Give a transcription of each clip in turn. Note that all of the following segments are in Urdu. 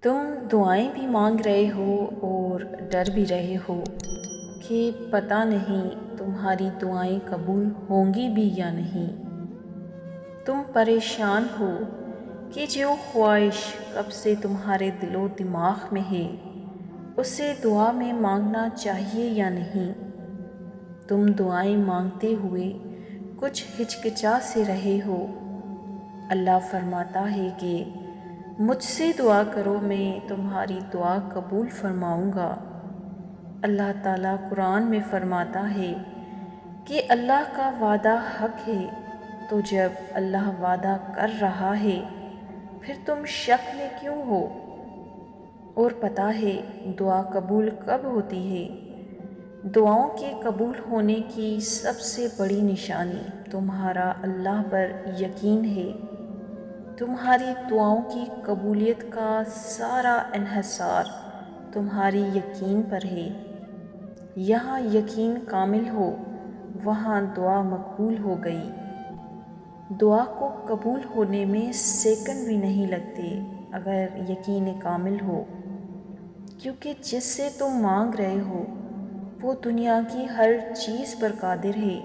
تم دعائیں بھی مانگ رہے ہو اور ڈر بھی رہے ہو کہ پتہ نہیں تمہاری دعائیں قبول ہوں گی بھی یا نہیں۔ تم پریشان ہو کہ جو خواہش کب سے تمہارے دل و دماغ میں ہے اسے دعا میں مانگنا چاہیے یا نہیں۔ تم دعائیں مانگتے ہوئے کچھ ہچکچا سے رہے ہو۔ اللہ فرماتا ہے کہ مجھ سے دعا کرو، میں تمہاری دعا قبول فرماؤں گا۔ اللہ تعالیٰ قرآن میں فرماتا ہے کہ اللہ کا وعدہ حق ہے، تو جب اللہ وعدہ کر رہا ہے پھر تم شک میں کیوں ہو؟ اور پتہ ہے دعا قبول کب ہوتی ہے؟ دعاؤں کے قبول ہونے کی سب سے بڑی نشانی تمہارا اللہ پر یقین ہے۔ تمہاری دعاؤں کی قبولیت کا سارا انحصار تمہاری یقین پر ہے۔ یہاں یقین کامل ہو وہاں دعا مقبول ہو گئی۔ دعا کو قبول ہونے میں سیکنڈ بھی نہیں لگتے اگر یقین کامل ہو، کیونکہ جس سے تم مانگ رہے ہو وہ دنیا کی ہر چیز پر قادر ہے۔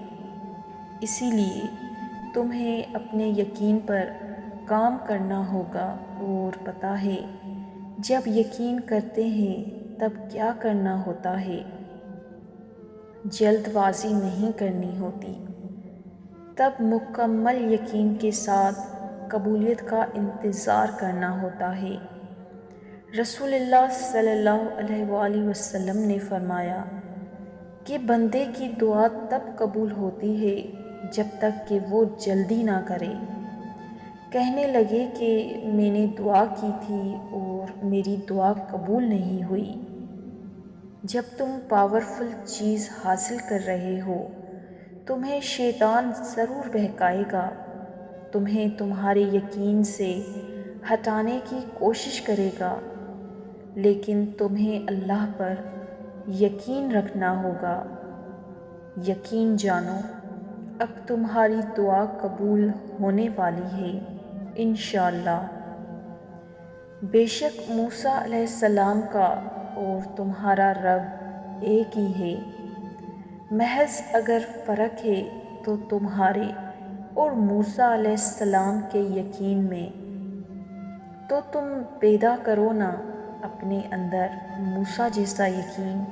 اسی لیے تمہیں اپنے یقین پر کام کرنا ہوگا، اور پتہ ہے جب یقین کرتے ہیں تب کیا کرنا ہوتا ہے۔ جلد بازی نہیں کرنی ہوتی، تب مکمل یقین کے ساتھ قبولیت کا انتظار کرنا ہوتا ہے۔ رسول اللہ صلی اللہ علیہ وآلہ وسلم نے فرمایا کہ بندے کی دعا تب قبول ہوتی ہے جب تک کہ وہ جلدی نہ کرے۔ کہنے لگے کہ میں نے دعا کی تھی اور میری دعا قبول نہیں ہوئی۔ جب تم پاورفل چیز حاصل کر رہے ہو تمہیں شیطان ضرور بہکائے گا، تمہیں تمہارے یقین سے ہٹانے کی کوشش کرے گا، لیکن تمہیں اللہ پر یقین رکھنا ہوگا۔ یقین جانو اب تمہاری دعا قبول ہونے والی ہے انشاءاللہ۔ بے شک موسیٰ علیہ السلام کا اور تمہارا رب ایک ہی ہے، محض اگر فرق ہے تو تمہارے اور موسیٰ علیہ السلام کے یقین میں۔ تو تم پیدا کرو نا اپنے اندر موسیٰ جیسا یقین،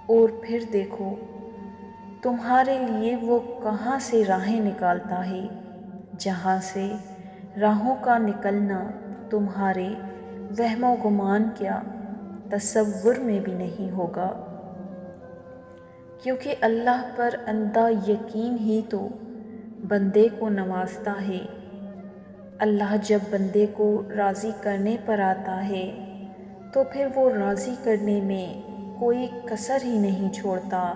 اور پھر دیکھو تمہارے لیے وہ کہاں سے راہیں نکالتا ہے، جہاں سے راہوں کا نکلنا تمہارے وہم و گمان کیا تصور میں بھی نہیں ہوگا، کیونکہ اللہ پر اندھا یقین ہی تو بندے کو نوازتا ہے۔ اللہ جب بندے کو راضی کرنے پر آتا ہے تو پھر وہ راضی کرنے میں کوئی کسر ہی نہیں چھوڑتا۔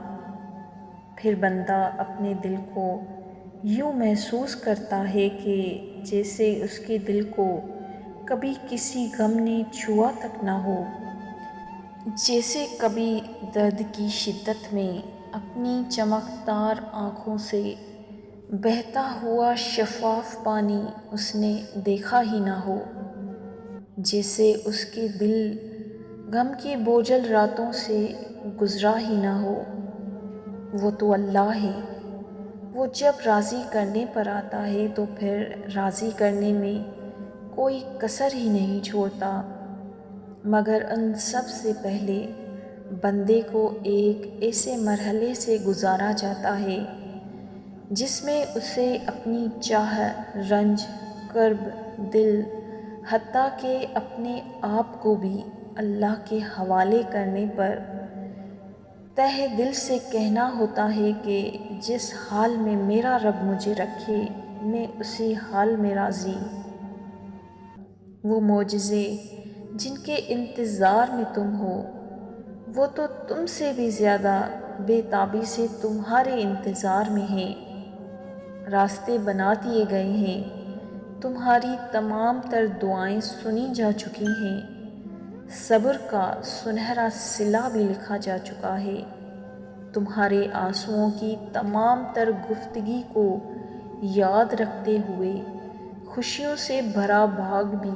پھر بندہ اپنے دل کو یوں محسوس کرتا ہے کہ جیسے اس کے دل کو کبھی کسی غم نے چھوا تک نہ ہو، جیسے کبھی درد کی شدت میں اپنی چمکدار آنکھوں سے بہتا ہوا شفاف پانی اس نے دیکھا ہی نہ ہو، جیسے اس کے دل غم کی بوجھل راتوں سے گزرا ہی نہ ہو۔ وہ تو اللہ ہے، وہ جب راضی کرنے پر آتا ہے تو پھر راضی کرنے میں کوئی کسر ہی نہیں چھوڑتا، مگر ان سب سے پہلے بندے کو ایک ایسے مرحلے سے گزارا جاتا ہے جس میں اسے اپنی چاہ، رنج، کرب دل، حتیٰ کہ اپنے آپ کو بھی اللہ کے حوالے کرنے پر تہہ دل سے کہنا ہوتا ہے کہ جس حال میں میرا رب مجھے رکھے میں اسی حال میں راضی۔ وہ معجزے جن کے انتظار میں تم ہو وہ تو تم سے بھی زیادہ بے تابی سے تمہارے انتظار میں ہیں۔ راستے بنا دیے گئے ہیں، تمہاری تمام تر دعائیں سنی جا چکی ہیں، صبر کا سنہرا صلہ بھی لکھا جا چکا ہے۔ تمہارے آنسوؤں کی تمام تر گفتگی کو یاد رکھتے ہوئے خوشیوں سے بھرا باغ بھی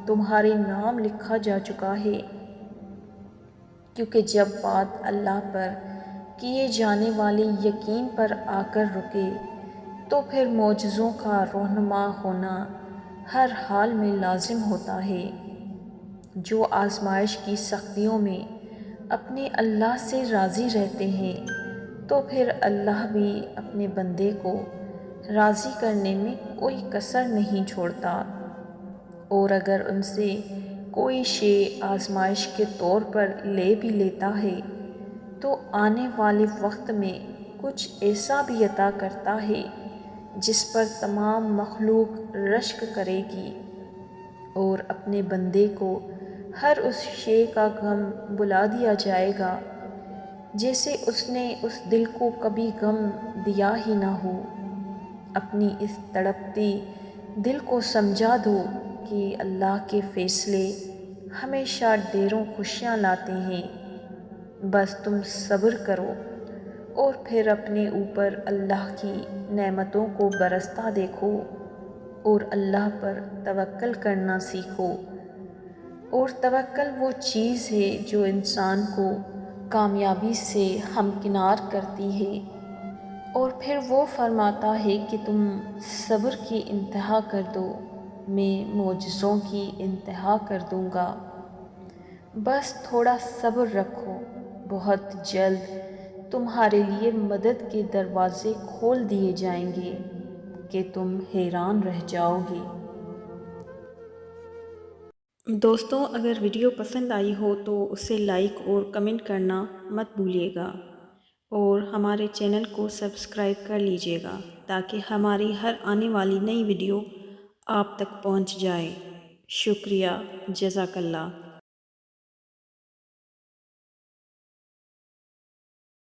تمہارے نام لکھا جا چکا ہے، کیونکہ جب بات اللہ پر کیے جانے والے یقین پر آ کر رکے تو پھر معجزوں کا رہنما ہونا ہر حال میں لازم ہوتا ہے۔ جو آزمائش کی سختیوں میں اپنے اللہ سے راضی رہتے ہیں تو پھر اللہ بھی اپنے بندے کو راضی کرنے میں کوئی کسر نہیں چھوڑتا، اور اگر ان سے کوئی شے آزمائش کے طور پر لے بھی لیتا ہے تو آنے والے وقت میں کچھ ایسا بھی عطا کرتا ہے جس پر تمام مخلوق رشک کرے گی، اور اپنے بندے کو ہر اس شے کا غم بلا دیا جائے گا جیسے اس نے اس دل کو کبھی غم دیا ہی نہ ہو۔ اپنی اس تڑپتی دل کو سمجھا دو کہ اللہ کے فیصلے ہمیشہ ڈھیروں خوشیاں لاتے ہیں، بس تم صبر کرو اور پھر اپنے اوپر اللہ کی نعمتوں کو برستا دیکھو اور اللہ پر توکل کرنا سیکھو۔ اور توکل وہ چیز ہے جو انسان کو کامیابی سے ہمکنار کرتی ہے، اور پھر وہ فرماتا ہے کہ تم صبر کی انتہا کر دو، میں معجزوں کی انتہا کر دوں گا، بس تھوڑا صبر رکھو، بہت جلد تمہارے لیے مدد کے دروازے کھول دیے جائیں گے کہ تم حیران رہ جاؤ گے۔ دوستوں، اگر ویڈیو پسند آئی ہو تو اسے لائک اور کمنٹ کرنا مت بھولیے گا، اور ہمارے چینل کو سبسکرائب کر لیجیے گا تاکہ ہماری ہر آنے والی نئی ویڈیو آپ تک پہنچ جائے۔ شکریہ، جزاک اللہ۔